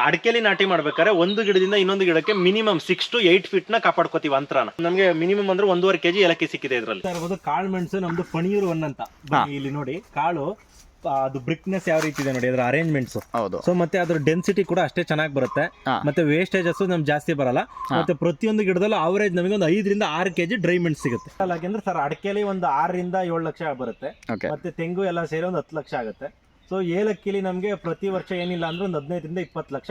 ಅಡಿಕೆಲಿ ನಾಟಿ ಮಾಡ್ಬೇಕಾದ್ರೆ ಒಂದು ಗಿಡದಿಂದ ಇನ್ನೊಂದು ಗಿಡಕ್ಕೆ ಮಿನಿಮಮ್ 6 to 8 ಫೀಟ್ ನ ಕಾಪಾಡ್ಕೋತೀವಿ ಅಂತರನ. ನಮಗೆ ಮಿನಿಮಮ್ ಅಂದ್ರೆ 1.5 kg ಏಲಕ್ಕಿ ಸಿಕ್ಕಿದೆ ಇದ್ರಲ್ಲಿ. ಕಾಳು ಮೆಣಸು ನಮ್ದು ಪಣೀರ್ ಒನ್ ಅಂತ ಇಲ್ಲಿ ನೋಡಿ. ಕಾಳು ಅದು ಬ್ರಿಕ್ನೆಸ್ ಯಾವ ರೀತಿ ಇದೆ ನೋಡಿ, ಅದ್ರ ಅರೇಂಜ್ಮೆಂಟ್ಸ್. ಸೊ ಮತ್ತೆ ಅದ್ರ ಡೆನ್ಸಿಟಿ ಕೂಡ ಅಷ್ಟೇ ಚೆನ್ನಾಗಿ ಬರುತ್ತೆ. ಮತ್ತೆ ವೇಸ್ಟೇಜಸ್ ನಮ್ಗೆ ಜಾಸ್ತಿ ಬರಲ್ಲ. ಮತ್ತೆ ಪ್ರತಿಯೊಂದು ಗಿಡದಲ್ಲೂ ಅವರೇಜ್ ನಮಗೆ ಒಂದು 5 ರಿಂದ 6 kg ಡ್ರೈ ಮೆಣಸು ಸಿಗುತ್ತೆ. ಯಾಕೆಂದ್ರೆ ಸರ್ ಅಡಿಕೆಲಿ ಒಂದು 6 ರಿಂದ 7 ಲಕ್ಷ ಬರುತ್ತೆ. ಮತ್ತೆ ತೆಂಗು ಎಲ್ಲ ಸೇರಿ ಒಂದು 10 ಲಕ್ಷ ಆಗುತ್ತೆ. ಸೊ ಏಲಕ್ಕಿಲಿ ನಮಗೆ ಪ್ರತಿ ವರ್ಷ ಏನಿಲ್ಲ ಅಂದ್ರೆ ಒಂದು 15 ರಿಂದ 20 ಲಕ್ಷ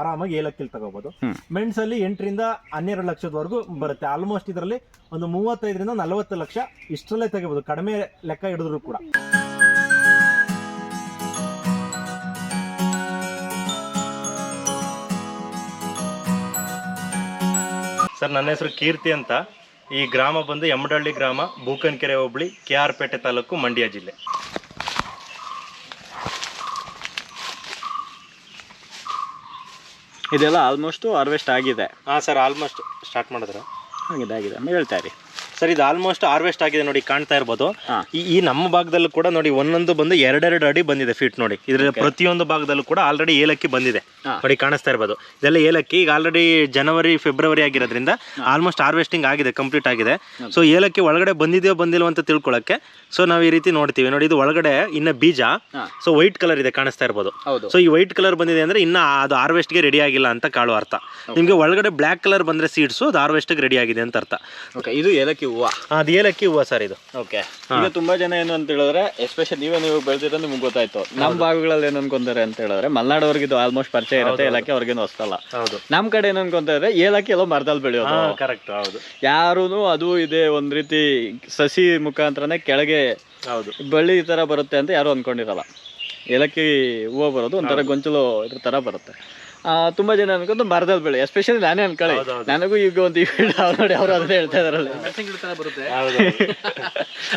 ಆರಾಮಾಗಿ ಏಲಕ್ಕಿಲಿ ತಗೋಬಹುದು. ಮೆಣಸಲ್ಲಿ 8 ರಿಂದ 12 ಲಕ್ಷದವರೆಗೂ ಬರುತ್ತೆ. ಆಲ್ಮೋಸ್ಟ್ ಇದರಲ್ಲಿ ಒಂದು 35 ರಿಂದ 40 ಲಕ್ಷ ಇಷ್ಟರಲ್ಲೇ ತೆಗಿಬಹುದು, ಕಡಿಮೆ ಲೆಕ್ಕ ಹಿಡಿದ್ರು ಕೂಡ. ಸರ್ ನನ್ನ ಹೆಸರು ಕೀರ್ತಿ ಅಂತ. ಈ ಗ್ರಾಮ ಬಂದು ಯಮಡಳ್ಳಿ ಗ್ರಾಮ, ಬೂಕನಕೆರೆ ಹೋಬಳಿ, KR ಪೇಟೆ ತಾಲೂಕು, ಮಂಡ್ಯ ಜಿಲ್ಲೆ. ಇದೆಲ್ಲ ಆಲ್ಮೋಸ್ಟ್ ಹಾರ್ವೆಸ್ಟ್ ಆಗಿದೆ. ಹಾಂ ಸರ್, ಆಲ್ಮೋಸ್ಟ್ ಸ್ಟಾರ್ಟ್ ಮಾಡಿದ್ರೆ ಆಗಿದೆ ಹೇಳ್ತಾ ಇರಿ ಸರ್. ಇದು ಆಲ್ಮೋಸ್ಟ್ ಹಾರ್ವೆಸ್ಟ್ ಆಗಿದೆ ನೋಡಿ, ಕಾಣ್ತಾ ಇರ್ಬೋದು. ಈ ನಮ್ಮ ಭಾಗದಲ್ಲೂ ಕೂಡ ನೋಡಿ ಒಂದೊಂದು ಬಂದು 2 ಅಡಿ ಬಂದಿದೆ ಫೀಟ್ ನೋಡಿ. ಇದ್ರ ಪ್ರತಿಯೊಂದು ಭಾಗದಲ್ಲೂ ಕೂಡ ಆಲ್ರೆಡಿ ಏಲಕ್ಕಿ ಬಂದಿದೆ ನೋಡಿ, ಕಾಣಿಸ್ತಾ ಇರ್ಬೋದು. ಇದೆಲ್ಲ ಏಲಕ್ಕಿ ಈಗ ಆಲ್ರೆಡಿ ಜನವರಿ ಫೆಬ್ರವರಿ ಆಗಿರೋದ್ರಿಂದ ಆಲ್ಮೋಸ್ಟ್ ಹಾರ್ವೆಸ್ಟಿಂಗ್ ಆಗಿದೆ, ಕಂಪ್ಲೀಟ್ ಆಗಿದೆ. ಸೊ ಏಲಕ್ಕಿ ಒಳಗಡೆ ಬಂದಿದೆಯೋ ಬಂದಿಲ್ವೋ ಅಂತ ತಿಳ್ಕೊಳ್ಳೋಕ್ಕೆ ಸೊ ನಾವು ಈ ರೀತಿ ನೋಡ್ತೀವಿ ನೋಡಿ. ಇದು ಒಳಗಡೆ ಇನ್ನ ಬೀಜ ಸೊ ವೈಟ್ ಕಲರ್ ಇದೆ, ಕಾಣಿಸ್ತಾ ಇರ್ಬೋದು. ಸೊ ಈ ವೈಟ್ ಕಲರ್ ಬಂದಿದೆ ಅಂದ್ರೆ ಇನ್ನ ಅದು ಹಾರ್ವೆಸ್ಟ್ಗೆ ರೆಡಿ ಆಗಿಲ್ಲ ಅಂತ ಕಾಳು ಅರ್ಥ. ನಿಮ್ಗೆ ಒಳಗಡೆ ಬ್ಲಾಕ್ ಕಲರ್ ಬಂದ್ರೆ ಸೀಡ್ಸ್ ಅದು ಹಾರ್ವೆಸ್ಟ್ಗೆ ರೆಡಿ ಆಗಿದೆ ಅಂತ ಅರ್ಥ. ಇದು ಏಲಕ್ಕಿ ಹೂವು. ಅದು ಏಲಕ್ಕಿ ಹೂವು ಸರ್ ಇದು. ಓಕೆ. ಈಗ ತುಂಬಾ ಜನ ಏನು ಅಂತ ಹೇಳಿದ್ರೆ, ಎಸ್ಪೆಷಲಿ ನೀವು ಬೆಳೆದಿರೋ ನಿಮ್ಗೆ ಗೊತ್ತಾಯ್ತು. ನಮ್ಮ ಭಾಗಗಳಲ್ಲಿ ಏನು ಅನ್ಕೊಂತಾರೆ ಅಂತ ಹೇಳಿದ್ರೆ, ಮಲೆನಾಡವ್ರಿಗೆ ಇದು ಆಲ್ಮೋಸ್ಟ್ ಪರಿಚಯ ಇರುತ್ತೆ, ಏಲಕ್ಕಿ ಅವ್ರಿಗೇನು ಹೊಸ್ತಲ್ಲ. ಹೌದು. ನಮ್ ಕಡೆ ಏನು ಅನ್ಕೊಂತಾರೆ, ಏಲಕ್ಕಿ ಎಲ್ಲೋ ಮರದಲ್ಲಿ ಬೆಳೆಯೋದು. ಕರೆಕ್ಟ್. ಹೌದು. ಯಾರು ಅದು ಇದೆ ಒಂದ್ ರೀತಿ ಸಸಿ ಮುಖಾಂತರನೇ ಕೆಳಗೆ ಬಳ್ಳಿ ಈ ತರ ಬರುತ್ತೆ ಅಂತ ಯಾರು ಅನ್ಕೊಂಡಿರಲ್ಲ. ಏಲಕ್ಕಿ ಹೂವು ಬರೋದು ಒಂಥರ ಗೊಂಚಲು ಇದ್ರ ತರ ಬರುತ್ತೆ. ತುಂಬಾ ಜನ ಅನ್ಕೊಂಡು ಮರದಲ್ಲಿ ಬೆಳೆ, ಎಸ್ಪೆಷಲಿ ನಾನೇ ಅನ್ಕೊಳ್ಳಿ, ನನಗೂ ಈಗ ಒಂದು ನೋಡಿ ಅವ್ರು ಅದನ್ನ ಹೇಳ್ತಾ ಇದಾರಲ್ಲ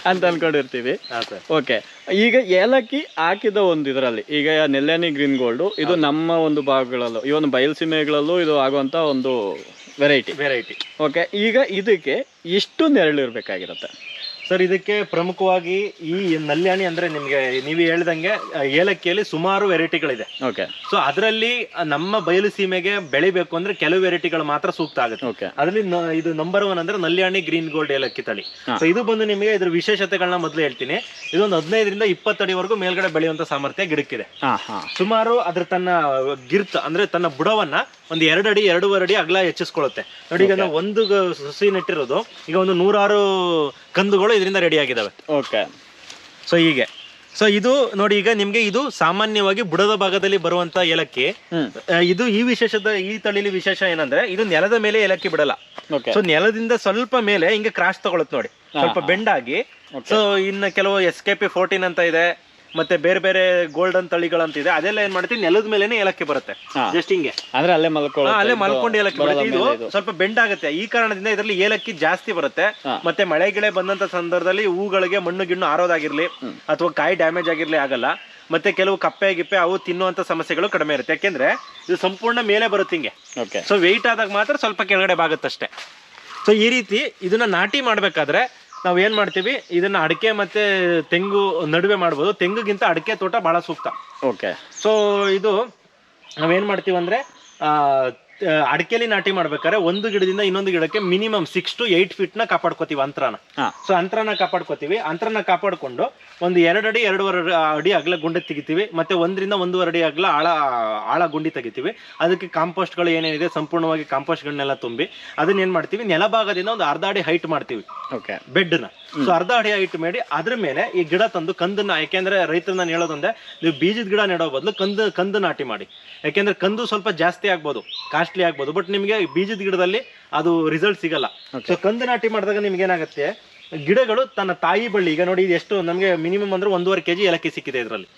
ಅಂತ ಅನ್ಕೊಂಡಿರ್ತೀವಿ. ಓಕೆ. ಈಗ ಏಲಕ್ಕಿ ಹಾಕಿದ ಒಂದು ಇದರಲ್ಲಿ ಈಗ ನೆಲ್ಯಾನಿ ಗ್ರೀನ್ ಗೋಲ್ಡ್ ಇದು ನಮ್ಮ ಒಂದು ಭಾಗಗಳಲ್ಲೂ ಇವನ್ ಬಯಲುಸೀಮೆಗಳಲ್ಲೂ ಇದು ಆಗುವಂತ ಒಂದು ವೆರೈಟಿ. ಓಕೆ. ಈಗ ಇದಕ್ಕೆ ಎಷ್ಟು ನೆರಳು ಇರ್ಬೇಕಾಗಿರುತ್ತೆ ಸರ್? ಇದಕ್ಕೆ ಪ್ರಮುಖವಾಗಿ ಈ ನಲ್ಯಾಣಿ ಅಂದ್ರೆ ನಿಮ್ಗೆ ನೀವು ಹೇಳ್ದಂಗೆ ಏಲಕ್ಕಿಯಲ್ಲಿ ಸುಮಾರು ವೆರೈಟಿಗಳಿದೆ. ಓಕೆ. ಸೊ ಅದರಲ್ಲಿ ನಮ್ಮ ಬಯಲು ಸೀಮೆಗೆ ಬೆಳಿಬೇಕು ಅಂದ್ರೆ ಕೆಲವು ವೆರೈಟಿಗಳು ಮಾತ್ರ ಸೂಕ್ತ ಆಗುತ್ತೆ. ಅದರಲ್ಲಿ ಇದು ನಂಬರ್ 1 ಅಂದ್ರೆ ನಲ್ಯಾಣಿ ಗ್ರೀನ್ ಗೋಲ್ಡ್ ಏಲಕ್ಕಿ ತಳಿ. ಸೊ ಇದು ಬಂದು ನಿಮಗೆ ಇದ್ರ ವಿಶೇಷತೆಗಳನ್ನ ಮೊದಲು ಹೇಳ್ತೀನಿ. ಇದೊಂದು 15 ರಿಂದ 20 ಅಡಿವರೆಗೂ ಮೇಲ್ಗಡೆ ಬೆಳೆಯುವಂತ ಸಾಮರ್ಥ್ಯ ಗಿಡಕ್ಕಿದೆ. ಸುಮಾರು ಅದ್ರ ತನ್ನ ಗಿರ್ತ್ ಅಂದ್ರೆ ತನ್ನ ಬುಡವನ್ನ ಒಂದು 2 ಅಡಿ 2.5 ಅಡಿ ಅಗಲ ಹೆಚ್ಚಿಸ್ಕೊಳ್ಳುತ್ತೆ ನೋಡಿ. ಈಗ ನಾವು ಒಂದು ಸಸಿ ನೆಟ್ಟಿರೋದು ಈಗ ಒಂದು 106 ಕಂದುಗಳು ಇದರಿಂದ ರೆಡಿ ಆಗಿದಾವೆ. ಓಕೆ. ಸೊ ಹೀಗೆ. ಸೊ ಇದು ನೋಡಿ, ಈಗ ನಿಮ್ಗೆ ಇದು ಸಾಮಾನ್ಯವಾಗಿ ಬುಡದ ಭಾಗದಲ್ಲಿ ಬರುವಂತ ಏಲಕ್ಕಿ. ಇದು ಈ ತಳಿಲಿ ವಿಶೇಷ ಏನಂದ್ರೆ ಇದು ನೆಲದ ಮೇಲೆ ಏಲಕ್ಕಿ ಬಿಡಲ್ಲ. ಸೊ ನೆಲದಿಂದ ಸ್ವಲ್ಪ ಮೇಲೆ ಹಿಂಗೆ ಕ್ರಾಶ್ ತಗೊಳುತ್ತೆ ನೋಡಿ, ಸ್ವಲ್ಪ ಬೆಂಡಾಗಿ. ಸೊ ಇನ್ನು ಕೆಲವು SKP 14 ಅಂತ ಇದೆ, ಮತ್ತೆ ಬೇರೆ ಬೇರೆ ಗೋಲ್ಡನ್ ತಳಿಗಳಂತ ಇದೆ. ಅದೆಲ್ಲ ಏನ್ ಮಾಡ್ತೀವಿ, ನೆಲದ ಮೇಲೆನೆ ಏಲಕ್ಕಿ ಬರುತ್ತೆ. ಜಸ್ಟ್ ಹಿಂಗೆ ಅಂದ್ರೆ ಅಲ್ಲೇ ಮಲ್ಕೊಂಡು ಏಲಕ್ಕಿ ಬರುತ್ತೆ. ಇದು ಸ್ವಲ್ಪ ಬೆಂಡ್ ಆಗುತ್ತೆ. ಈ ಕಾರಣದಿಂದ ಇದರಲ್ಲಿ ಏಲಕ್ಕಿ ಜಾಸ್ತಿ ಬರುತ್ತೆ. ಮತ್ತೆ ಮಳೆ ಗಿಳೆ ಬಂದಂತ ಸಂದರ್ಭದಲ್ಲಿ ಹೂಗಳಿಗೆ ಮಣ್ಣು ಗಿಣ್ಣು ಆರೋದಾಗಿರ್ಲಿ ಅಥವಾ ಕಾಯಿ ಡ್ಯಾಮೇಜ್ ಆಗಿರ್ಲಿ ಆಗಲ್ಲ. ಮತ್ತೆ ಕೆಲವು ಕಪ್ಪೆ ಗಿಪ್ಪೆ ಅವು ತಿನ್ನುವಂತ ಸಮಸ್ಯೆಗಳು ಕಡಿಮೆ ಇರುತ್ತೆ. ಯಾಕೆಂದ್ರೆ ಇದು ಸಂಪೂರ್ಣ ಮೇಲೆ ಬರುತ್ತೆ ಹಿಂಗೆ. ಸೊ ವೆಯ್ಟ್ ಆದಾಗ ಮಾತ್ರ ಸ್ವಲ್ಪ ಕೆಳಗಡೆ ಬಾಗುತ್ತಷ್ಟೇ. ಸೊ ಈ ರೀತಿ ಇದನ್ನ ನಾಟಿ ಮಾಡ್ಬೇಕಾದ್ರೆ ನಾವು ಏನ್ ಮಾಡ್ತೀವಿ, ಇದನ್ನ ಅಡಿಕೆ ಮತ್ತೆ ತೆಂಗು ನಡುವೆ ಮಾಡ್ಬೋದು. ತೆಂಗುಗಿಂತ ಅಡಿಕೆ ತೋಟ ಬಹಳ ಸೂಕ್ತ. ಓಕೆ. ಸೊ ಇದು ನಾವೇನ್ ಮಾಡ್ತೀವಿ ಅಂದ್ರೆ ಅಡಿಕೆಲಿ ನಾಟಿ ಮಾಡ್ಬೇಕಾದ್ರೆ ಒಂದು ಗಿಡದಿಂದ ಇನ್ನೊಂದು ಗಿಡಕ್ಕೆ ಮಿನಿಮಮ್ 6 to 8 ಫೀಟ್ ನ ಕಾಪಾಡ್ಕೋತೀವಿ ಅಂತರನ. ಸೊ ಅಂತರನ ಕಾಪಾಡ್ಕೋತೀವಿ. ಅಂತರನ ಕಾಪಾಡ್ಕೊಂಡು ಒಂದು 2 ಅಡಿ 2.5 ಅಡಿ ಅಗಲ ಗುಂಡಿ ತೆಗಿತೀವಿ. ಮತ್ತೆ 1 ರಿಂದ 1.5 ಅಡಿ ಅಗಲ ಆಳ ಗುಂಡಿ ತೆಗಿತೀವಿ. ಅದಕ್ಕೆ ಕಾಂಪೋಸ್ಟ್ಗಳು ಏನೇನಿದೆ ಸಂಪೂರ್ಣವಾಗಿ ಕಾಂಪೋಸ್ಟ್ಗಳನ್ನೆಲ್ಲ ತುಂಬಿ ಅದನ್ನ ಏನ್ ಮಾಡ್ತೀವಿ, ನೆಲಭಾಗದಿಂದ ಒಂದು 1/2 ಅಡಿ ಹೈಟ್ ಮಾಡ್ತೀವಿ ಬೆಡ್ನ. ಸೊ 1/2 ಅಡಿ ಹೈಟ್ ಮಾಡಿ ಅದ್ರ ಮೇಲೆ ಈ ಗಿಡ ತಂದು ಕಂದನ್ನ, ಯಾಕೆಂದ್ರೆ ರೈತರು ನಾನು ಹೇಳೋದಂದ್ರೆ ನೀವು ಬೀಜದ ಗಿಡ ನೆಡೋ ಬದಲು ಕಂದು ನಾಟಿ ಮಾಡಿ. ಯಾಕೆಂದ್ರೆ ಕಂದು ಸ್ವಲ್ಪ ಜಾಸ್ತಿ ಆಗ್ಬೋದು, ಕಾಸ್ಟ್ಲಿ ಆಗ್ಬೋದು, ಬಟ್ ನಿಮಗೆ ಬೀಜದ ಗಿಡದಲ್ಲಿ ಅದು ರಿಸಲ್ಟ್ ಸಿಗಲ್ಲ. ಸೊ ಕಂದು ನಾಟಿ ಮಾಡಿದಾಗ ನಿಮ್ಗೆ ಏನಾಗುತ್ತೆ, ಗಿಡಗಳು ತನ್ನ ತಾಯಿ ಬಳ್ಳಿ, ಈಗ ನೋಡಿ ಎಷ್ಟು ನಮಗೆ ಮಿನಿಮಮ್ ಅಂದ್ರೆ 1.5 kg ಏಲಕ್ಕಿ ಸಿಕ್ಕಿದೆ ಇದರಲ್ಲಿ.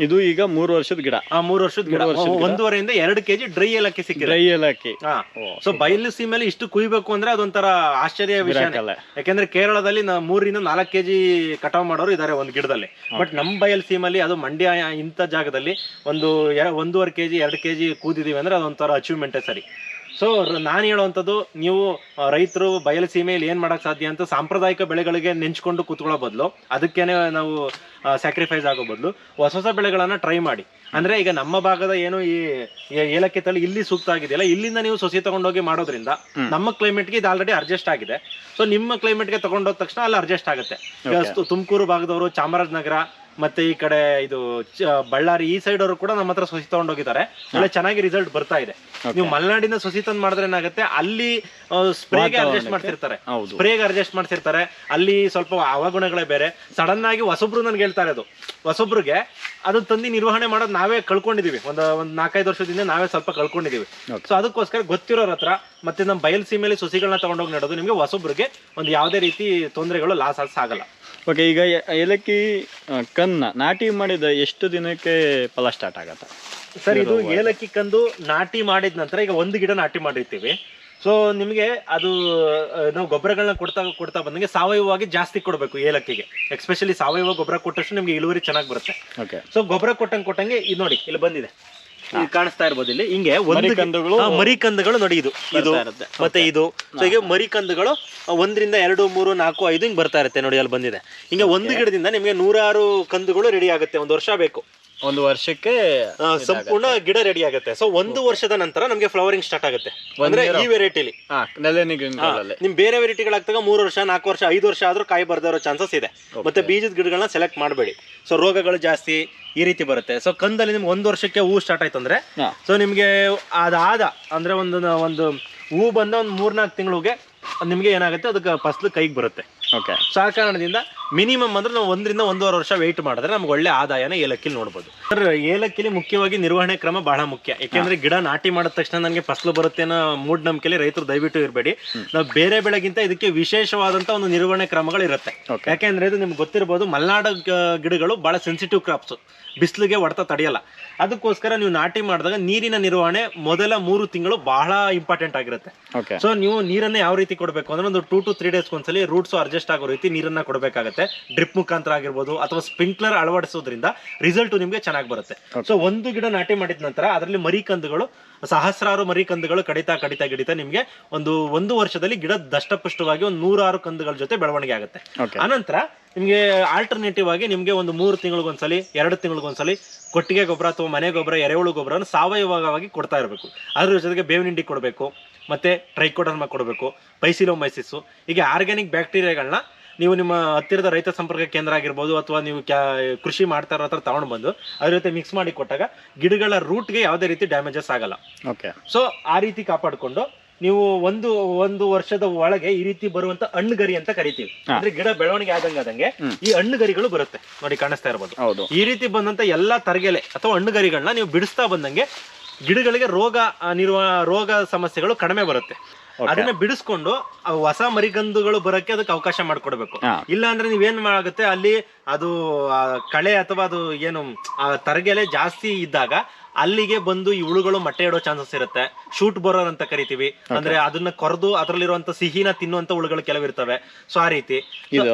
ಇದು ಈಗ 3 ವರ್ಷದ ಗಿಡ. 3 ವರ್ಷದ ಗಿಡ. 1.5 ರಿಂದ 2 kg ಡ್ರೈ ಏಲಕ್ಕಿ ಸಿಕ್ಕಿದೆ. ಡ್ರೈ ಏಲಕ್ಕಿ. ಸೊ ಬಯಲು ಸೀಮೆಯಲ್ಲಿ ಇಷ್ಟು ಕುಯ್ಬೇಕು ಅಂದ್ರೆ ಅದೊಂಥರ ಆಶ್ಚರ್ಯ ವಿಷಯ. ಯಾಕೆಂದ್ರೆ ಕೇರಳದಲ್ಲಿ 3 ರಿಂದ 4 kg ಕಟಾವ್ ಮಾಡೋರು ಇದಾರೆ ಒಂದು ಗಿಡದಲ್ಲಿ. ಬಟ್ ನಮ್ಮ ಬಯಲು ಸೀಮೆಯಲ್ಲಿ, ಅದು ಮಂಡ್ಯ ಇಂಥ ಜಾಗದಲ್ಲಿ 1.5 kg 2 kg ಕೂದಿದೀವಿ ಅಂದ್ರೆ ಅದೊಂಥರ ಅಚೀವ್ಮೆಂಟೇ ಸರಿ. ಸೊ ನಾನು ಹೇಳುವಂಥದ್ದು, ನೀವು ರೈತರು ಬಯಲು ಸೀಮೆಯಲ್ಲಿ ಏನು ಮಾಡೋಕ್ಕೆ ಸಾಧ್ಯ ಅಂತ ಸಾಂಪ್ರದಾಯಿಕ ಬೆಳೆಗಳಿಗೆ ನೆಂಚ್ಕೊಂಡು ಕೂತ್ಕೊಳ್ಳೋ ಬದಲು, ಅದಕ್ಕೇನೆ ನಾವು ಸ್ಯಾಕ್ರಿಫೈಸ್ ಆಗೋ ಬದಲು ಹೊಸ ಹೊಸ ಬೆಳೆಗಳನ್ನು ಟ್ರೈ ಮಾಡಿ. ಅಂದರೆ ಈಗ ನಮ್ಮ ಭಾಗದ ಏನು ಈ ಏಲಕ್ಕಿ ತಳಿ ಇಲ್ಲಿ ಸೂಕ್ತ ಆಗಿದೆಯಲ್ಲ, ಇಲ್ಲಿಂದ ನೀವು ಸೊಸಿ ತಗೊಂಡೋಗಿ ಮಾಡೋದ್ರಿಂದ ನಮ್ಮ ಕ್ಲೈಮೇಟ್ಗೆ ಇದು ಆಲ್ರೆಡಿ ಅಡ್ಜಸ್ಟ್ ಆಗಿದೆ. ಸೊ ನಿಮ್ಮ ಕ್ಲೈಮೇಟ್ಗೆ ತಗೊಂಡೋದ ತಕ್ಷಣ ಅಲ್ಲಿ ಅಡ್ಜಸ್ಟ್ ಆಗುತ್ತೆ. ತುಮಕೂರು ಭಾಗದವರು, ಚಾಮರಾಜನಗರ ಮತ್ತೆ ಈ ಕಡೆ ಇದು ಬಳ್ಳಾರಿ ಈ ಸೈಡ್ ಅವರು ಕೂಡ ನಮ್ಮ ಹತ್ರ ಸೊಸಿ ತಗೊಂಡೋಗಿದ್ದಾರೆ. ಒಳ್ಳೆ ಚೆನ್ನಾಗಿ ರಿಸಲ್ಟ್ ಬರ್ತಾ ಇದೆ. ನೀವು ಮಲೆನಾಡಿನ ಸೊಸಿ ತಂದು ಮಾಡಿದ್ರೆ ಏನಾಗುತ್ತೆ, ಅಲ್ಲಿ ಸ್ಪ್ರೇಗೆ ಅಡ್ಜಸ್ಟ್ ಮಾಡ್ತಿರ್ತಾರೆ, ಅಲ್ಲಿ ಸ್ವಲ್ಪ ಅವಗುಣಗಳೇ ಬೇರೆ. ಸಡನ್ ಆಗಿ ಹೊಸಬ್ರು ನನ್ಗೆ ಹೇಳ್ತಾರೆ, ಅದು ಹೊಸಬ್ರಿಗೆ ಅದು ತಂದು ನಿರ್ವಹಣೆ ಮಾಡೋದು ನಾವೇ ಕಳ್ಕೊಂಡಿದೀವಿ. ಒಂದು 4-5 ವರ್ಷದಿಂದ ನಾವೇ ಸ್ವಲ್ಪ ಕಳ್ಕೊಂಡಿದೀವಿ. ಸೊ ಅದಕ್ಕೋಸ್ಕರ ಗೊತ್ತಿರೋರ ಹತ್ರ ಮತ್ತೆ ನಮ್ಮ ಬಯಲು ಸೀಮೆಯಲ್ಲಿ ಸೊಸಿಗಳನ್ನ ತಗೊಂಡೋಗಿ ನೆಡೋದು ನಿಮ್ಗೆ ಹೊಸಬ್ರಿಗೆ ಒಂದು ಯಾವುದೇ ರೀತಿ ತೊಂದರೆಗಳು ಲಾಸ್ ಆಗಲ್ಲ. ಓಕೆ, ಈಗ ಏಲಕ್ಕಿ ಕನ್ನ ನಾಟಿ ಮಾಡಿದ ಎಷ್ಟು ದಿನಕ್ಕೆ ಫಲ ಸ್ಟಾರ್ಟ್ ಆಗತ್ತ ಸರ್? ಇದು ಏಲಕ್ಕಿ ಕಂದು ನಾಟಿ ಮಾಡಿದ ನಂತರ ಈಗ ಒಂದು ಗಿಡ ನಾಟಿ ಮಾಡಿರ್ತೀವಿ. ಸೊ ನಿಮಗೆ ಅದು ನಾವು ಗೊಬ್ಬರಗಳನ್ನ ಕೊಡ್ತಾ ಬಂದಂಗೆ ಸಾವಯವವಾಗಿ ಜಾಸ್ತಿ ಕೊಡಬೇಕು ಏಲಕ್ಕಿಗೆ. ಎಸ್ಪೆಷಲಿ ಸಾವಯವ ಗೊಬ್ಬರ ಕೊಟ್ಟಷ್ಟು ನಿಮ್ಗೆ ಇಳುವರಿ ಚೆನ್ನಾಗಿ ಬರುತ್ತೆ. ಸೊ ಗೊಬ್ಬರ ಕೊಟ್ಟಂಗೆ ಇದು ನೋಡಿ ಇಲ್ಲಿ ಬಂದಿದೆ, ಕಾಣಿಸ್ತಾ ಇರ್ಬೋದು ಇಲ್ಲಿ ಹಿಂಗೆ ಮರಿ ಕಂದುಗಳು ನೋಡಿ, ಇದು ಮತ್ತೆ ಇದು. ಸೊ ಈಗ ಮರಿ ಕಂದುಗಳು 1, 2, 3, 4, 5 ಹಿಂಗ್ ಬರ್ತಾ ಇರುತ್ತೆ ನೋಡಿ, ಅಲ್ಲಿ ಬಂದಿದೆ. ಹಿಂಗೆ ಒಂದು ಗಿಡದಿಂದ ನಿಮ್ಗೆ 106 ಕಂದುಗಳು ರೆಡಿ ಆಗುತ್ತೆ. 1 ವರ್ಷ ಬೇಕು, 1 ವರ್ಷಕ್ಕೆ ಸಂಪೂರ್ಣ ಗಿಡ ರೆಡಿ ಆಗುತ್ತೆ. ಸೊ 1 ವರ್ಷದ ನಂತರ ನಮ್ಗೆ ಫ್ಲವರಿಂಗ್ ಸ್ಟಾರ್ಟ್ ಆಗುತ್ತೆ. ಅಂದ್ರೆ ಈ ವೆರೈಟಿಲಿ ನಿಮ್ ಬೇರೆ ವೆರೈಟಿಗಳಾಗ್ತಾಗ 3 ವರ್ಷ, 4 ವರ್ಷ, 5 ವರ್ಷ ಆದ್ರೂ ಕಾಯಿ ಬರ್ದೇ ಇರೋ ಚಾನ್ಸಸ್ ಇದೆ. ಮತ್ತೆ ಬೀಜದ ಗಿಡಗಳನ್ನ ಸೆಲೆಕ್ಟ್ ಮಾಡಬೇಡಿ. ಸೊ ರೋಗಗಳು ಜಾಸ್ತಿ ಈ ರೀತಿ ಬರುತ್ತೆ. ಸೊ ಕಂದಲ್ಲಿ ನಿಮ್ಗೆ 1 ವರ್ಷಕ್ಕೆ ಹೂ ಸ್ಟಾರ್ಟ್ ಆಯ್ತು ಅಂದ್ರೆ, ಸೊ ನಿಮ್ಗೆ ಅದಾದ ಅಂದ್ರೆ ಒಂದು ಹೂ ಬಂದ ಒಂದು 3-4 ತಿಂಗಳಿಗೆ ನಿಮ್ಗೆ ಏನಾಗುತ್ತೆ, ಅದಕ್ಕೆ ಫಸಲು ಕೈಗೆ ಬರುತ್ತೆ. ಓಕೆ, ಸೊ ಆ ಕಾರಣದಿಂದ ಮಿನಿಮಮ್ ಅಂದ್ರೆ ನಾವು 1 ರಿಂದ 1.5 ವರ್ಷ ವೆಯ್ಟ್ ಮಾಡಿದ್ರೆ ನಮ್ಗೆ ಒಳ್ಳೆ ಆದಾಯನ ಏಲಕ್ಕಿಲಿ ನೋಡ್ಬೋದು. ಸರ್ ಏಲಕ್ಕಿಲಿ ಮುಖ್ಯವಾಗಿ ನಿರ್ವಹಣೆ ಕ್ರಮ ಬಹಳ ಮುಖ್ಯ. ಯಾಕೆಂದ್ರೆ ಗಿಡ ನಾಟಿ ಮಾಡಿದ ತಕ್ಷಣ ನನಗೆ ಫಸಲು ಬರುತ್ತೆ ಅನ್ನೋ ಮೂಢನಂಬಿಕೆಯಲ್ಲಿ ರೈತರು ದಯವಿಟ್ಟು ಇರಬೇಡಿ. ನಾವು ಬೇರೆ ಬೆಳೆಗಿಂತ ಇದಕ್ಕೆ ವಿಶೇಷವಾದಂತ ಒಂದು ನಿರ್ವಹಣೆ ಕ್ರಮಗಳು ಇರುತ್ತೆ. ಯಾಕೆಂದ್ರೆ ಇದು ನಿಮ್ಗೆ ಗೊತ್ತಿರಬಹುದು, ಮಲೆನಾಡು ಗಿಡಗಳು ಬಹಳ ಸೆನ್ಸಿಟಿವ್ ಕ್ರಾಪ್ಸ್, ಬಿಸಿಲಿಗೆ ಹೊಡೆತ ತಡೆಯಲ್ಲ. ಅದಕ್ಕೋಸ್ಕರ ನೀವು ನಾಟಿ ಮಾಡಿದಾಗ ನೀರಿನ ನಿರ್ವಹಣೆ ಮೊದಲ 3 ತಿಂಗಳು ಬಹಳ ಇಂಪಾರ್ಟೆಂಟ್ ಆಗಿರುತ್ತೆ. ಸೊ ನೀವು ನೀರನ್ನ ಯಾವ ರೀತಿ ಕೊಡಬೇಕು ಅಂದ್ರೆ, ಒಂದು 2 to 3 ಡೇಸ್ ಒಂದ್ಸಲಿ ರೂಟ್ಸ್ ಅಡ್ಜಸ್ಟ್ ಆಗೋ ರೀತಿ ನೀರನ್ನ ಕೊಡಬೇಕಾಗುತ್ತೆ. ಡ್ರಿಪ್ ಮುಖಾಂತರ ಆಗಿರ್ಬೋದು ಅಥವಾ ಸ್ಪ್ರಿಂಕ್ಲರ್ ಅಳವಡಿಸೋದ್ರಿಂದ ರಿಸಲ್ಟ್ ನಿಮ್ಗೆ ಚೆನ್ನಾಗಿ ಬರುತ್ತೆ. ಸೊ ಒಂದು ಗಿಡ ನಾಟಿ ಮಾಡಿದ ನಂತರ ಅದರಲ್ಲಿ ಮರಿ ಕಂದುಗಳು, ಸಹಸ್ರಾರು ಮರಿ ಕಂದುಗಳು ಕಡಿತಾ ನಿಮ್ಗೆ ಒಂದು ವರ್ಷದಲ್ಲಿ ಗಿಡ ದಷ್ಟಪುಷ್ಟವಾಗಿ 106 ಕಂದುಗಳ ಜೊತೆ ಬೆಳವಣಿಗೆ ಆಗುತ್ತೆ. ಆನಂತರ ನಿಮ್ಗೆ ಆಲ್ಟರ್ನೇಟಿವ್ ಆಗಿ ನಿಮ್ಗೆ 3 ತಿಂಗಳಿಗೊಂದ್ಸಲಿ, 2 ತಿಂಗಳಿಗೊಂದ್ಸಲಿ ಕೊಟ್ಟಿಗೆ ಗೊಬ್ಬರ ಅಥವಾ ಮನೆ ಗೊಬ್ಬರ, ಎರೆಹುಳು ಗೊಬ್ಬರ ಸಾವಯವವಾಗಿ ಕೊಡ್ತಾ ಇರಬೇಕು. ಅದ್ರ ಜೊತೆಗೆ ಬೇವಿನ ಹಿಂಡಿ ಕೊಡಬೇಕು, ಮತ್ತೆ ಟ್ರೈಕೋಡರ್ಮಾ ಕೊಡಬೇಕು, ಪೈಸಿಲೋಮೈಸಿಸ್, ಹೀಗೆ ಆರ್ಗ್ಯಾನಿಕ್ ಬ್ಯಾಕ್ಟೀರಿಯಾಗಳನ್ನ ನೀವು ನಿಮ್ಮ ಹತ್ತಿರದ ರೈತ ಸಂಪರ್ಕ ಕೇಂದ್ರ ಆಗಿರ್ಬೋದು ಅಥವಾ ನೀವು ಕೃಷಿ ಮಾಡ್ತಾ ಇರೋ ಹತ್ರ ತಗೊಂಡು ಬಂದು ಅದ್ರ ಜೊತೆ ಮಿಕ್ಸ್ ಮಾಡಿ ಕೊಟ್ಟಾಗ ಗಿಡಗಳ ರೂಟ್ಗೆ ಯಾವುದೇ ರೀತಿ ಡ್ಯಾಮೇಜಸ್ ಆಗಲ್ಲ. ಸೊ ಆ ರೀತಿ ಕಾಪಾಡಿಕೊಂಡು ನೀವು ಒಂದು ವರ್ಷದ ಒಳಗೆ ಈ ರೀತಿ ಬರುವಂತ ಹಣ್ಣುಗರಿ ಅಂತ ಕರಿತೀವಿ. ಅಂದ್ರೆ ಗಿಡ ಬೆಳವಣಿಗೆ ಆದಂಗೆ ಈ ಹಣ್ಣುಗರಿಗಳು ಬರುತ್ತೆ ನೋಡಿ, ಕಾಣಿಸ್ತಾ ಇರಬಹುದು. ಈ ರೀತಿ ಬಂದಂತ ಎಲ್ಲಾ ತರಗೆಲೆ ಅಥವಾ ಹಣ್ಣುಗರಿಗಳನ್ನ ನೀವು ಬಿಡಿಸ್ತಾ ಬಂದಂಗೆ ಗಿಡಗಳಿಗೆ ರೋಗ ಸಮಸ್ಯೆಗಳು ಕಡಿಮೆ ಬರುತ್ತೆ. ಅದನ್ನ ಬಿಡಿಸ್ಕೊಂಡು ಹೊಸ ಮರಿಗಂದುಗಳು ಬರಕ್ಕೆ ಅದಕ್ಕೆ ಅವಕಾಶ ಮಾಡ್ಕೊಡ್ಬೇಕು. ಇಲ್ಲ ಅಂದ್ರೆ ನೀವೇನ್ ಆಗುತ್ತೆ, ಅಲ್ಲಿ ಅದು ಕಳೆ ಅಥವಾ ಅದು ಏನು ತರಗೆಲೆ ಜಾಸ್ತಿ ಇದ್ದಾಗ ಅಲ್ಲಿಗೆ ಬಂದು ಈ ಹುಳುಗಳು ಮೊಟ್ಟೆ ಇಡೋ ಚಾನ್ಸಸ್ ಇರುತ್ತೆ. ಶೂಟ್ ಬೋರರ್ ಅಂತ ಕರಿತೀವಿ. ಅಂದ್ರೆ ಅದನ್ನ ಕೊರೆದು ಅದರಲ್ಲಿರುವಂತ ಸಿಹಿನ ತಿನ್ನುವಂತ ಹುಳುಗಳು ಕೆಲವಿರ್ತವೆ. ಸೊ ಆ ರೀತಿ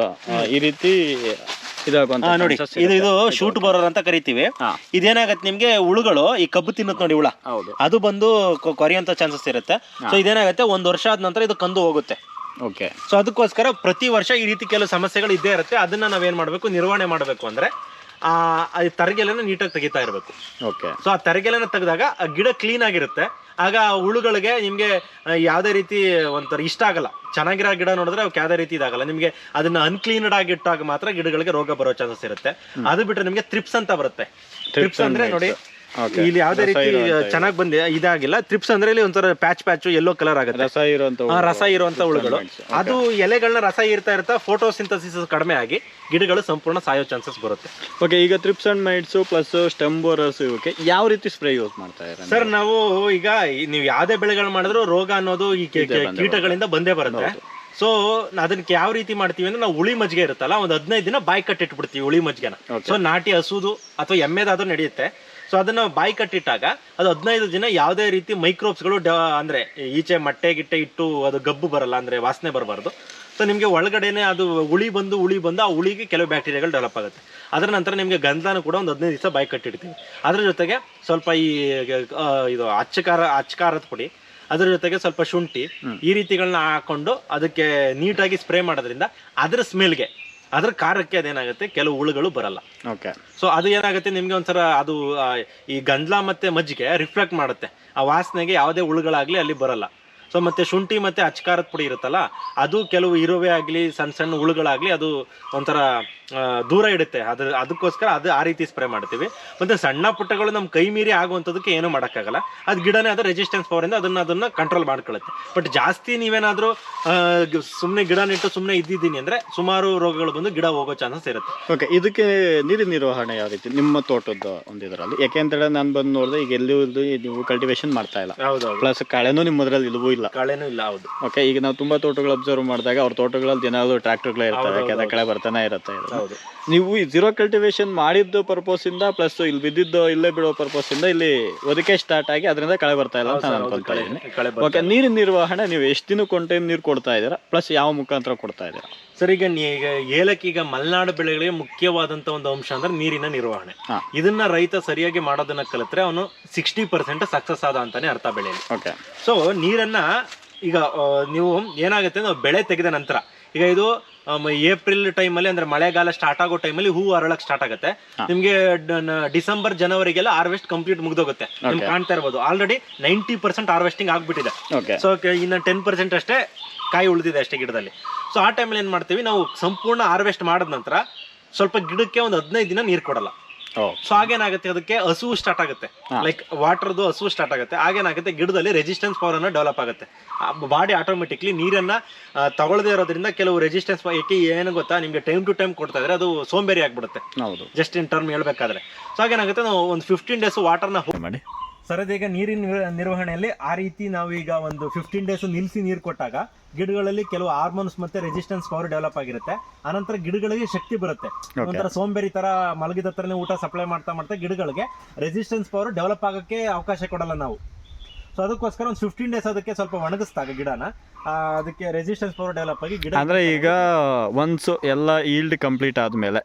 ಈ ರೀತಿ ನೋಡಿ, ಇದು ಶೂಟ್ ಬೋರರ್ ಅಂತ ಕರಿತೀವಿ. ಇದೇನಾಗತ್ತೆ, ನಿಮ್ಗೆ ಹುಳುಗಳು ಈ ಕಬ್ಬು ತಿನ್ನುತ್ತೆ ನೋಡಿ, ಹುಳ ಅದು ಬಂದು ಕೊರಿಯಂತ ಚಾನ್ಸಸ್ ಇರುತ್ತೆ. ಸೊ ಇದೇನಾಗುತ್ತೆ, 1 ವರ್ಷ ಆದ ನಂತರ ಇದು ಕಂದು ಹೋಗುತ್ತೆ. ಸೊ ಅದಕ್ಕೋಸ್ಕರ ಪ್ರತಿ ವರ್ಷ ಈ ರೀತಿ ಕೆಲವು ಸಮಸ್ಯೆಗಳು ಇದ್ದೇ ಇರುತ್ತೆ. ಅದನ್ನ ನಾವೇನ್ ಮಾಡ್ಬೇಕು, ನಿರ್ವಹಣೆ ಮಾಡ್ಬೇಕು ಅಂದ್ರೆ ತರಗೆಲೆನ ನೀಟಾಗಿ ತೆಗಿತಾ ಇರಬೇಕು. ಸೊ ಆ ತರಗೆಲೆನ ತೆಗೆದಾಗ ಗಿಡ ಕ್ಲೀನ್ ಆಗಿರುತ್ತೆ. ಆಗ ಹುಳುಗಳಿಗೆ ನಿಮ್ಗೆ ಯಾವ್ದೇ ರೀತಿ ಒಂಥರ ಇಷ್ಟ ಆಗಲ್ಲ. ಚೆನ್ನಾಗಿರೋ ಗಿಡ ನೋಡಿದ್ರೆ ಅವಕ್ಕೆ ಯಾವ್ದೇ ರೀತಿ ಇದಾಗಲ್ಲ. ನಿಮ್ಗೆ ಅದನ್ನ ಅನ್ಕ್ಲೀನ್ಡ್ ಆಗಿಟ್ಟಾಗ ಮಾತ್ರ ಗಿಡಗಳಿಗೆ ರೋಗ ಬರೋ ಚಾನ್ಸಸ್ ಇರುತ್ತೆ. ಅದು ಬಿಟ್ರೆ ನಿಮ್ಗೆ ಥ್ರಿಪ್ಸ್ ಅಂತ ಬರುತ್ತೆ. ಥ್ರಿಪ್ಸ್ ಅಂದ್ರೆ ನೋಡಿ, ಇಲ್ಲಿ ಯಾವ್ದೇ ರೀತಿ ಚೆನ್ನಾಗಿ ಬಂದೆ ಇದಾಗಿಲ್ಲ. ಥ್ರಿಪ್ಸ್ ಅಂದ್ರೆ ಇಲ್ಲಿ ಒಂಥರ ಪ್ಯಾಚ್ ಯೆಲ್ಲೋ ಕಲರ್ ಆಗುತ್ತೆ, ರಸ ಇರುವಂತ ಹುಳುಗಳು. ಅದು ಎಲೆಗಳನ್ನ ರಸ ಇರ್ತಾ ಫೋಟೋಸಿಂಥಸಿಸ್ ಕಡಿಮೆ ಆಗಿ ಗಿಡಗಳು ಸಂಪೂರ್ಣ ಸಾಯೋ ಚಾನ್ಸಸ್ ಬರುತ್ತೆ. ಓಕೆ, ಈಗ thrips and mites plus stem borers ಇವಕ್ಕೆ ಯಾವ ರೀತಿ ಸ್ಪ್ರೇ ಯೂಸ್ ಮಾಡ್ತಾ ಇದ್ದಾರೆ ಸರ್? ನಾವು ಈಗ ನೀವು ಯಾವ್ದೇ ಬೆಳೆಗಳು ಮಾಡಿದ್ರು ರೋಗ ಅನ್ನೋದು ಈ ಕೀಟಗಳಿಂದ ಬಂದೇ ಬರುತ್ತೆ. ಸೊ ಅದನ್ನ ಯಾವ ರೀತಿ ಮಾಡ್ತೀವಿ ಅಂದ್ರೆ, ನಾವು ಹುಳಿ ಮಜ್ಜಿಗೆ ಇರುತ್ತಲ್ಲ, ಒಂದು 15 ದಿನ ಬಾಯಿ ಕಟ್ಟಿಟ್ಬಿಡ್ತೀವಿ ಹುಳಿ ಮಜ್ಜಿಗೆನ. ಸೊ ನಾಟಿ ಹಸುದು ಅಥವಾ ಎಮ್ಮೆದಾದ್ರೂ ನಡೆಯುತ್ತೆ. ಸೊ ಅದನ್ನ ಬಾಯಿ ಕಟ್ಟಿಟ್ಟಾಗ ಅದು 15 ದಿನ ಯಾವುದೇ ರೀತಿ ಮೈಕ್ರೋಬ್ಸ್ಗಳು ಅಂದ್ರೆ ಈಚೆ ಮೊಟ್ಟೆ ಗಿಟ್ಟೆ ಇಟ್ಟು ಅದು ಗಬ್ಬು ಬರಲ್ಲ, ಅಂದ್ರೆ ವಾಸನೆ ಬರಬಾರ್ದು. ಸೊ ನಿಮ್ಗೆ ಒಳಗಡೆನೆ ಅದು ಹುಳಿ ಬಂದು ಆ ಹುಳಿಗೆ ಕೆಲವು ಬ್ಯಾಕ್ಟೀರಿಯಾಗಳು ಡೆವಲಪ್ ಆಗುತ್ತೆ. ಅದರ ನಂತರ ನಿಮ್ಗೆ ಗಂಧನೂ ಕೂಡ ಒಂದು 15 ದಿವಸ ಬಾಯಿ ಕಟ್ಟಿಡ್ತೀವಿ. ಅದ್ರ ಜೊತೆಗೆ ಸ್ವಲ್ಪ ಇದು ಅಚ್ಚಕಾರದ ಪುಡಿ ಅದ್ರ ಜೊತೆಗೆ ಸ್ವಲ್ಪ ಶುಂಠಿ ಈ ರೀತಿಗಳನ್ನ ಹಾಕೊಂಡು ಅದಕ್ಕೆ ನೀಟಾಗಿ ಸ್ಪ್ರೇ ಮಾಡೋದ್ರಿಂದ ಅದ್ರ ಸ್ಮೆಲ್ಗೆ ಅದ್ರ ಖಾರಕ್ಕೆ ಅದೇನಾಗುತ್ತೆ ಕೆಲವು ಹುಳುಗಳು ಬರಲ್ಲ. ಓಕೆ. ಸೊ ಅದು ಏನಾಗುತ್ತೆ ನಿಮ್ಗೆ ಒಂಥರ ಅದು ಈ ಗಂಧ್ಲ ಮತ್ತೆ ಮಜ್ಜಿಗೆ ರಿಫ್ಲೆಕ್ಟ್ ಮಾಡುತ್ತೆ, ಆ ವಾಸನೆಗೆ ಯಾವುದೇ ಹುಳುಗಳಾಗ್ಲಿ ಅಲ್ಲಿ ಬರಲ್ಲ. ಸೊ ಮತ್ತೆ ಶುಂಠಿ ಮತ್ತೆ ಅಚ್ಕಾರದ ಪುಡಿ ಇರುತ್ತಲ್ಲ, ಅದು ಕೆಲವು ಇರುವೆ ಆಗಲಿ ಸಣ್ಣ ಸಣ್ಣ ಹುಳುಗಳಾಗ್ಲಿ ಅದು ಒಂಥರ ದೂರ ಇಡುತ್ತೆ. ಅದಕ್ಕೋಸ್ಕರ ಅದು ಆ ರೀತಿ ಸ್ಪ್ರೇ ಮಾಡ್ತೀವಿ. ಮತ್ತೆ ಸಣ್ಣ ಪುಟ್ಟಗಳು ನಮ್ಮ ಕೈ ಮೀರಿ ಆಗುವಂಥದಕ್ಕೆ ಏನು ಮಾಡೋಕ್ಕಾಗಲ್ಲ, ಅದು ಗಿಡನೇ ಅದು ರೆಸಿಸ್ಟೆನ್ಸ್ ಪವರಿಂದ ಅದನ್ನ ಕಂಟ್ರೋಲ್ ಮಾಡ್ಕೊಳ್ಳುತ್ತೆ. ಬಟ್ ಜಾಸ್ತಿ ನೀವೇನಾದರೂ ಸುಮ್ಮನೆ ಗಿಡ ನೆಟ್ಟು ಸುಮ್ಮನೆ ಇದ್ದಿದ್ದೀನಿ ಅಂದರೆ ಸುಮಾರು ರೋಗಗಳು ಬಂದು ಗಿಡ ಹೋಗೋ ಚಾನ್ಸಸ್ ಇರುತ್ತೆ. ಓಕೆ. ಇದಕ್ಕೆ ನೀರಿನ ನಿರ್ವಹಣೆ ಯಾವ ರೀತಿ ನಿಮ್ಮ ತೋಟದ ಒಂದಿದ್ರಲ್ಲಿ? ಯಾಕೆ ಅಂತೇಳಿ ನಾನು ಬಂದು ನೋಡಿದೆ, ಈಗ ಎಲ್ಲೂ ನೀವು ಕಲ್ಟಿವೇಶನ್ ಮಾಡ್ತಾ ಇಲ್ಲ. ಹೌದು. ಪ್ಲಸ್ ಕಳೆನೂ ನಿಮ್ಮದ್ರಲ್ಲಿ ಇಲ್ಲವೂ ಇಲ್ಲ. ಕಳೆನೂ ಇಲ್ಲ. ಹೌದು. ಓಕೆ. ಈಗ ನಾವು ತುಂಬಾ ತೋಟಗಳು ಅಬ್ಸರ್ವ್ ಮಾಡಿದಾಗ ಅವ್ರ ತೋಟಗಳಲ್ಲಿ ಏನಾದ್ರು ಟ್ರ್ಯಾಕ್ಟರ್ಗಳೇ ಇರ್ತವೆ, ಯಾಕಂದ್ರೆ ಕಳೆ ಬರ್ತಾನೆ ಇರುತ್ತೆ. ನೀವು ಈ ಜೀರೋ ಕಲ್ಟಿವೇಶನ್ ಮಾಡಿದ್ದು ಪರ್ಪಸ್ ಇಂದ ಪ್ಲಸ್ ಇಲ್ಲಿ ಬಿದ್ದಿದ್ದು ಇಲ್ಲೇ ಬಿಡೋ ಪರ್ಪಸ್ ಇಂದ ಇಲ್ಲಿ ಒದಕೆ ಸ್ಟಾರ್ಟ್ ಆಗಿ ಅದರಿಂದ ಕಳೆ ಬರ್ತಾ ಇಲ್ಲ ಅಂತ ನಾನು ಅನ್ಕೊಂತಾ ಇದ್ದೀನಿ. ಓಕೆ. ನೀರಿನ ನಿರ್ವಹಣೆ ನೀವು ಎಷ್ಟು ದಿನಕ್ಕೆ ಒಂದು ಟೈಮ್ ನೀರು ಕೊಡ್ತಾ ಇದ್ದೀರಾ, ಪ್ಲಸ್ ಯಾವ ಮುಖಾಂತರ ಕೊಡ್ತಾ ಇದ್ದೀರಾ? ಸರ್, ಈಗ ಏಲಕ್ಕಿ ಈಗ ಮಲೆನಾಡು ಬೆಳೆಗಳಿಗೆ ಮುಖ್ಯವಾದಂತ ಒಂದು ಅಂಶ ಅಂದ್ರೆ ನೀರಿನ ನಿರ್ವಹಣೆ. ಇದನ್ನ ರೈತ ಸರಿಯಾಗಿ ಮಾಡೋದನ್ನ ಕಲಿತ್ರೆ ಅವನು 60% ಸಕ್ಸಸ್ ಆದ ಅಂತಾನೆ ಅರ್ಥ ಬೆಳೆಯಲ್ಲಿ. ಓಕೆ. ಸೊ ನೀರನ್ನ ಈಗ ನೀವು ಏನಾಗುತ್ತೆ ನಾವು ಬೆಳೆ ತೆಗೆದ ನಂತರ, ಈಗ ಇದು ಏಪ್ರಿಲ್ ಟೈಮಲ್ಲಿ ಅಂದ್ರೆ ಮಳೆಗಾಲ ಸ್ಟಾರ್ಟ್ ಆಗೋ ಟೈಮಲ್ಲಿ ಹೂ ಅರಳಕ್ ಸ್ಟಾರ್ಟ್ ಆಗುತ್ತೆ. ನಿಮ್ಗೆ ಡಿಸೆಂಬರ್ ಜನವರಿಗೆಲ್ಲ ಹಾರ್ವೆಸ್ಟ್ ಕಂಪ್ಲೀಟ್ ಮುಗ್ದೋಗುತ್ತೆ. ನಿಮ್ಗೆ ಕಾಣ್ತಾ ಇರ್ಬೋದು ಆಲ್ರೆಡಿ 90% ಹಾರ್ವೆಸ್ಟಿಂಗ್ ಆಗ್ಬಿಟ್ಟಿದೆ. ಸೊ ಇನ್ನು 10% ಅಷ್ಟೇ ಕಾಯಿ ಉಳಿದಿದೆ ಅಷ್ಟೇ ಗಿಡದಲ್ಲಿ. ಸೊ ಆ ಟೈಮಲ್ಲಿ ಏನ್ ಮಾಡ್ತೀವಿ ನಾವು, ಸಂಪೂರ್ಣ ಹಾರ್ವೆಸ್ಟ್ ಮಾಡಿದ ನಂತರ ಸ್ವಲ್ಪ ಗಿಡಕ್ಕೆ ಒಂದು 15 ದಿನ ನೀರು ಕೊಡಲ್ಲ. ಸೊ ಆಗೇನಾಗುತ್ತೆ, ಅದಕ್ಕೆ ಹಸು ಸ್ಟಾರ್ಟ್ ಆಗುತ್ತೆ, ಲೈಕ್ ವಾಟರ್ದು ಹಸು ಸ್ಟಾರ್ಟ್ ಆಗುತ್ತೆ. ಆಗೇನಾಗುತ್ತೆ ಗಿಡದಲ್ಲಿ ರೆಸಿಸ್ಟೆನ್ಸ್ ಪವರ್ ಅನ್ನ ಡೆವಲಪ್ ಆಗುತ್ತೆ. ಬಾಡಿ ಆಟೋಮೆಟಿಕ್ಲಿ ನೀರನ್ನ ತಗೊಳ್ಳದೇ ಇರೋದ್ರಿಂದ ಕೆಲವು ರೆಸಿಸ್ಟೆನ್ಸ್ ಏಕೆ ಏನು ಗೊತ್ತಾ, ನಿಮ್ಗೆ ಟೈಮ್ ಟು ಟೈಮ್ ಕೊಡ್ತಾ ಇದ್ರೆ ಅದು ಸೋಂಬೇರಿ ಆಗ್ಬಿಡುತ್ತೆ. ಜಸ್ಟ್ ಇನ್ ಟರ್ಮ್ ಹೇಳ್ಬೇಕಾದ್ರೆ. ಸೊ ಆಗೇನಾಗುತ್ತೆ ನಾವು ಒಂದು 15 ಡೇಸ್ ವಾಟರ್ನ ಮಾಡಿ ಸರ್. ಈಗ ನೀರಿನ ನಿರ್ವಹಣೆಯಲ್ಲಿ ಆ ರೀತಿ ನಾವು ಈಗ ಒಂದು 15 ಡೇಸ್ ನಿಲ್ಲಿಸಿ ನೀರು ಕೊಟ್ಟಾಗ ಗಿಡಗಳಲ್ಲಿ ಕೆಲವು ಹಾರ್ಮೋನ್ಸ್ ಮತ್ತೆ ರೆಸಿಸ್ಟೆನ್ಸ್ ಪವರ್ ಡೆವಲಪ್ ಆಗಿರುತ್ತೆ. ಆನಂತರ ಗಿಡಗಳಿಗೆ ಶಕ್ತಿ ಬರುತ್ತೆ. ಒಂಥರ ಸೋಂಬೇರಿ ತರ ಮಲಗಿದ ಹತ್ರನೇ ಊಟ ಸಪ್ಲೈ ಮಾಡ್ತಾ ಗಿಡಗಳಿಗೆ ರೆಸಿಸ್ಟೆನ್ಸ್ ಪವರ್ ಡೆವಲಪ್ ಆಗಕ್ಕೆ ಅವಕಾಶ ಕೊಡಲ್ಲ ನಾವು. ಸೊ ಅದಕ್ಕೋಸ್ಕರ ಒಂದು 15 ಡೇಸ್ ಅದಕ್ಕೆ ಸ್ವಲ್ಪ ಒಣಗಿಸಿದಾಗ ಗಿಡನ ಅದಕ್ಕೆ ರೆಸಿಸ್ಟೆನ್ಸ್ ಪವರ್ ಡೆವಲಪ್ ಆಗಿ ಗಿಡ ಅಂದ್ರೆ ಈಗ ಒನ್ಸ್ ಎಲ್ಲ ಈಲ್ಡ್ ಕಂಪ್ಲೀಟ್ ಆದ್ಮೇಲೆ,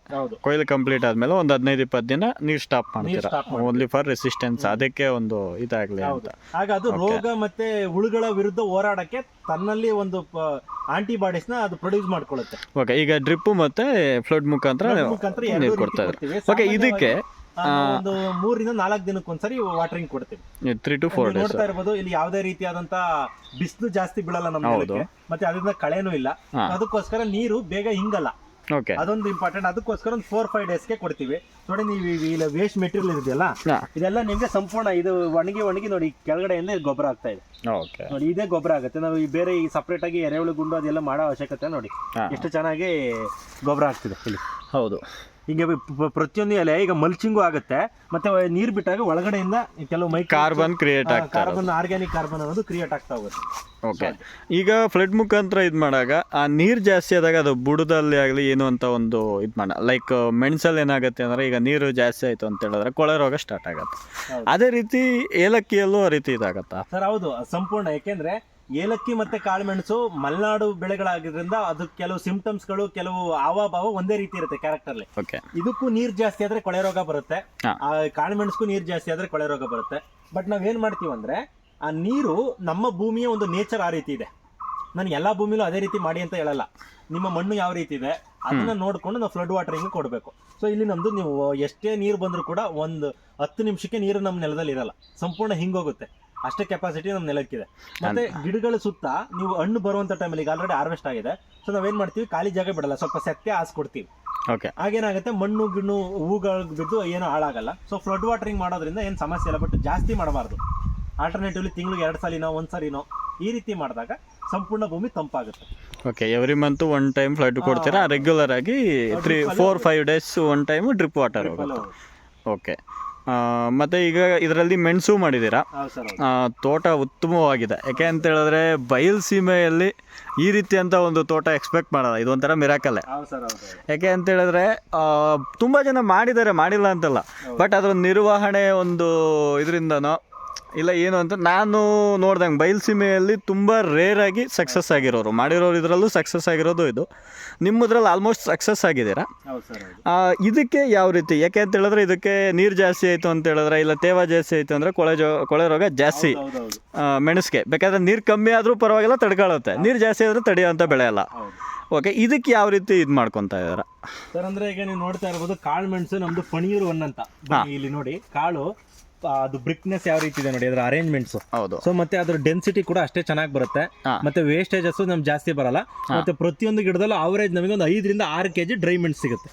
ಕೊಯ್ಲು ಕಂಪ್ಲೀಟ್ ಆದ್ಮೇಲೆ ಒಂದು 15-20 ದಿನ ನೀರು ಸ್ಟಾಪ್ ಮಾಡ್ತೀರಾ, ಓನ್ಲಿ ಫಾರ್ ರೆಸಿಸ್ಟೆನ್ಸ್, ಅದಕ್ಕೆ ಒಂದು ಇದಾಗ್ಲಿ ಅಂತ. ಆಗ ಅದು ರೋಗ ಮತ್ತೆ ಹುಳುಗಳ ವಿರುದ್ಧ ಹೋರಾಡಕ್ಕೆ ತನ್ನಲ್ಲಿ ಒಂದು ಆಂಟಿಬಾಡೀಸ್ ನ ಅದು ಪ್ರೊಡ್ಯೂಸ್ ಮಾಡ್ಕೊಳ್ಳುತ್ತೆ. ಓಕೆ. ಈಗ ಡ್ರಿಪ್ ಮತ್ತೆ ಫ್ಲಡ್ ಮುಖಾಂತರ ನೀರು ಕೊಡ್ತಾ ಇದ್ದಾರೆ. ಓಕೆ. ಇದಕ್ಕೆ ಒಂದು 3 ರಿಂದ 4 ದಿನಕ್ಕೊಂದ್ಸರಿ ವಾಟರಿಂಗ್ ಕೊಡ್ತೀವಿ. 3 to 4 ಡೇಸ್ ನೋಡ್ತಾ ಇರಬಹುದು. ಇಲ್ಲಿ ಯಾವುದೇ ರೀತಿಯಾದಂತ ಬಿಸಿಲು ಜಾಸ್ತಿ ಬೀಳಲ್ಲ ನಮ್ಮ ನೆಲಕ್ಕೆ, ಮತ್ತೆ ಅದರಿಂದ ಕಳೆನೂ ಇಲ್ಲ. ಅದಕ್ಕೋಸ್ಕರ ನೀರು ಬೇಗ ಹಿಂಗಲ್ಲ. ಅದೊಂದು ಇಂಪಾರ್ಟೆಂಟ್. ಅದಕ್ಕೋಸ್ಕರ ಒಂದು 4-5 ಡೇಸ್ಗೆ ಕೊಡ್ತೀವಿ. ನೋಡಿ ನೀವು ಇಲ್ಲ ವೇಸ್ಟ್ ಮೆಟೀರಿಯಲ್ ಇದೆಯಲ್ಲ, ಇದೆಲ್ಲ ನಿಮ್ಗೆ ಸಂಪೂರ್ಣ ಇದು ಒಣಗಿ ನೋಡಿ ಕೆಳಗಡೆಯಿಂದ ಗೊಬ್ಬರ ಆಗ್ತಾ ಇದೆ. ನೋಡಿ ಇದೇ ಗೊಬ್ಬರ ಆಗುತ್ತೆ. ನಾವು ಈ ಬೇರೆ ಈ ಸಪರೇಟ್ ಆಗಿ ಎರೆಹುಳು ಗುಂಡು ಅದೆಲ್ಲ ಮಾಡೋ ಅವಶ್ಯಕತೆ ನೋಡಿ ಎಷ್ಟು ಚೆನ್ನಾಗಿ ಗೊಬ್ಬರ ಆಗ್ತಿದೆ ಇಲ್ಲಿ. ಹೌದು. ಹಿಂಗೆ ಪ್ರತಿಯೊಂದು ಎಲೆ ಈಗ ಮಲ್ಚಿಂಗು ಆಗುತ್ತೆ. ಮತ್ತೆ ನೀರು ಬಿಟ್ಟಾಗ ಒಳಗಡೆಯಿಂದ ಕೆಲವು carbon create carbon, organic carbon ಅನ್ನೋದು ಕ್ರಿಯೇಟ್ ಆಗ್ತಾ ಹೋಗುತ್ತೆ. ಓಕೆ. ಈಗ ಫ್ಲಡ್ ಮುಖಾಂತರ ಇದು ಮಾಡಾಗ ಆ ನೀರು ಜಾಸ್ತಿ ಆದಾಗ ಅದು ಬುಡದಲ್ಲಿ ಆಗಲಿ ಏನು ಅಂತ ಒಂದು ಇದು ಮಾಡ, ಲೈಕ್ ಮೆಣಸಲ್ಲಿ ಏನಾಗುತ್ತೆ ಅಂದ್ರೆ ಈಗ ನೀರು ಜಾಸ್ತಿ ಆಯ್ತು ಅಂತ ಹೇಳಿದ್ರೆ ಕೊಳೆ ರೋಗ ಸ್ಟಾರ್ಟ್ ಆಗುತ್ತೆ. ಅದೇ ರೀತಿ ಏಲಕ್ಕಿಯಲ್ಲೂ ಆ ರೀತಿ ಇದಾಗತ್ತಾ ಸರ್? ಹೌದು, ಸಂಪೂರ್ಣ. ಯಾಕೆಂದ್ರೆ ಏಲಕ್ಕಿ ಮತ್ತೆ ಕಾಳುಮೆಣಸು ಮಲೆನಾಡು ಬೆಳೆಗಳಾಗಿದ್ರಿಂದ ಅದು ಕೆಲವು ಸಿಂಪ್ಟಮ್ಸ್ ಗಳು, ಕೆಲವು ಹಾವಭಾವ ಒಂದೇ ರೀತಿ ಇರುತ್ತೆ ಕ್ಯಾರೆಕ್ಟರ್ಲಿ. ಇದಕ್ಕೂ ನೀರ್ ಜಾಸ್ತಿ ಆದ್ರೆ ಕೊಳೆ ರೋಗ ಬರುತ್ತೆ, ಕಾಳುಮೆಣಸ್ಗೂ ನೀರ್ ಜಾಸ್ತಿ ಆದ್ರೆ ಕೊಳೆ ರೋಗ ಬರುತ್ತೆ. ಬಟ್ ನಾವೇನ್ ಮಾಡ್ತೀವಿ ಅಂದ್ರೆ ಆ ನೀರು ನಮ್ಮ ಭೂಮಿಯ ಒಂದು ನೇಚರ್ ಆ ರೀತಿ ಇದೆ. ನಾನು ಎಲ್ಲಾ ಭೂಮಿಲೂ ಅದೇ ರೀತಿ ಮಾಡಿ ಅಂತ ಹೇಳಲ್ಲ. ನಿಮ್ಮ ಮಣ್ಣು ಯಾವ ರೀತಿ ಇದೆ ಅದನ್ನ ನೋಡ್ಕೊಂಡು ನಾವು ಫ್ಲಡ್ ವಾಟರಿಂಗ್ ಕೊಡಬೇಕು. ಸೊ ಇಲ್ಲಿ ನಮ್ದು ನೀವು ಎಷ್ಟೇ ನೀರು ಬಂದ್ರೂ ಕೂಡ ಒಂದು 10 ನಿಮಿಷಕ್ಕೆ ನೀರು ನಮ್ಮ ನೆಲದಲ್ಲಿ ಇರಲ್ಲ, ಸಂಪೂರ್ಣ ಹಿಂಗೋಗುತ್ತೆ. ಅಷ್ಟೇ ಕೆಪಾಸಿಟಿ ನಮ್ಮ ನೆಲಕ್ಕಿದೆ. ಮತ್ತೆ ಗಿಡಗಳ ಸುತ್ತ ನೀವು ಹಣ್ಣು ಬರುವಂತ ಟೈಮಲ್ಲಿ ಈಗ ಆಲ್ರೆಡಿ ಹಾರ್ವೆಸ್ಟ್ ಆಗಿದೆ. ಸೊ ನಾವೇನ್ ಮಾಡ್ತೀವಿ, ಖಾಲಿ ಜಾಗ ಬಿಡಲ್ಲ, ಸ್ವಲ್ಪ ಸತ್ಯ ಹಾಸ್ಕೊಡ್ತೀವಿ. ಆಗೇನಾಗುತ್ತೆ, ಮಣ್ಣು ಗಿಣ್ಣು ಹೂಗಳು ಬಿದ್ದು ಏನೂ ಹಾಳಾಗಲ್ಲ. ಸೊ ಫ್ಲಡ್ ವಾಟರಿಂಗ್ ಮಾಡೋದ್ರಿಂದ ಏನು ಸಮಸ್ಯೆ ಇಲ್ಲ. ಬಟ್ ಜಾಸ್ತಿ ಮಾಡಬಾರ್ದು. ಆಲ್ಟರ್ನೇಟಿವ್ಲಿ ತಿಂಗಳಿಗೆ 2 ಸಲಿನೋ 1 ಸರಿನೋ ಈ ರೀತಿ ಮಾಡಿದಾಗ ಸಂಪೂರ್ಣ ಭೂಮಿ ತಂಪಾಗುತ್ತೆ. Okay. Every month 1 time flood ಕೊಡ್ತೀರಾ, ರೆಗ್ಯುಲರ್ ಆಗಿ 3-4-5 ಡೇಸ್ 1 ಟೈಮ್ ಡ್ರಿಪ್ ವಾಟರ್ ಹೋಗುತ್ತೆ. ಓಕೆ. ಮತ್ತು ಈಗ ಇದರಲ್ಲಿ ಮೆಣಸು ಮಾಡಿದ್ದೀರಾ, ತೋಟ ಉತ್ತಮವಾಗಿದೆ. ಯಾಕೆ ಅಂತ ಹೇಳಿದ್ರೆ ಬಯಲು ಸೀಮೆಯಲ್ಲಿ ಈ ರೀತಿ ಅಂತ ಒಂದು ತೋಟ ಎಕ್ಸ್ಪೆಕ್ಟ್ ಮಾಡಲ್ಲ. ಇದೊಂಥರ ಮಿರಾಕಲ್ಲೇ. ಯಾಕೆ ಅಂತ ಹೇಳಿದ್ರೆ ತುಂಬ ಜನ ಮಾಡಿದ್ದಾರೆ, ಮಾಡಿಲ್ಲ ಅಂತಲ್ಲ, ಬಟ್ ಅದರ ನಿರ್ವಹಣೆ ಒಂದು ಇದರಿಂದನೋ ಇಲ್ಲ ಏನು ಅಂತ ನಾನು ನೋಡ್ದಂಗೆ ಬಯಲುಸೀಮೆಯಲ್ಲಿ ತುಂಬ ರೇರಾಗಿ ಸಕ್ಸಸ್ ಆಗಿರೋರು ಮಾಡಿರೋರು, ಇದರಲ್ಲೂ ಸಕ್ಸಸ್ ಆಗಿರೋದು ಇದು. ನಿಮ್ಮದ್ರಲ್ಲಿ ಆಲ್ಮೋಸ್ಟ್ ಸಕ್ಸಸ್ ಆಗಿದ್ದೀರಾ. ಇದಕ್ಕೆ ಯಾವ ರೀತಿ, ಯಾಕೆ ಅಂತ ಹೇಳಿದ್ರೆ ಇದಕ್ಕೆ ನೀರು ಜಾಸ್ತಿ ಆಯಿತು ಅಂತ ಹೇಳಿದ್ರೆ, ಇಲ್ಲ ತೇವ ಜಾಸ್ತಿ ಆಯಿತು ಅಂದರೆ ಕೊಳೆ ರೋಗ ಜಾಸ್ತಿ ಮೆಣಸಿಗೆ. ಬೇಕಾದ್ರೆ ನೀರು ಕಮ್ಮಿ ಆದರೂ ಪರವಾಗಿಲ್ಲ, ತಡ್ಕೊಳ್ಳುತ್ತೆ. ನೀರು ಜಾಸ್ತಿ ಆದರೆ ತಡೆಯೋಂಥ ಬೆಳೆ ಅಲ್ಲ. ಓಕೆ, ಇದಕ್ಕೆ ಯಾವ ರೀತಿ ಇದು ಮಾಡ್ಕೊತಾ ಇದ್ದಾರ ಸರ್? ಅಂದರೆ ಈಗ ನೀವು ನೋಡ್ತಾ ಇರ್ಬೋದು, ಕಾಳು ಮೆಣಸು ನಮ್ಮದು ಪಣೀರ್ ಒನ್ ಅಂತ. ಇಲ್ಲಿ ನೋಡಿ ಕಾಳು ಅದು ಬ್ರಿಕ್ನೆಸ್ ಯಾವ ರೀತಿ ಇದೆ ನೋಡಿ, ಅದರ ಅರೇಂಜ್ಮೆಂಟ್ಸ್. ಹೌದು. ಸೊ ಮತ್ತೆ ಅದ್ರ ಡೆನ್ಸಿಟಿ ಕೂಡ ಅಷ್ಟೇ ಚೆನ್ನಾಗಿ ಬರುತ್ತೆ. ಮತ್ತೆ ವೇಸ್ಟೇಜಸ್ ನಮ್ಗೆ ಜಾಸ್ತಿ ಬರಲ್ಲ. ಮತ್ತೆ ಪ್ರತಿಯೊಂದು ಗಿಡದಲ್ಲೂ ಅವರೇಜ್ ನಮಗೆ ಒಂದು 5 ರಿಂದ 6 kg ಡ್ರೈ ಮೆಣಸು ಸಿಗುತ್ತೆ.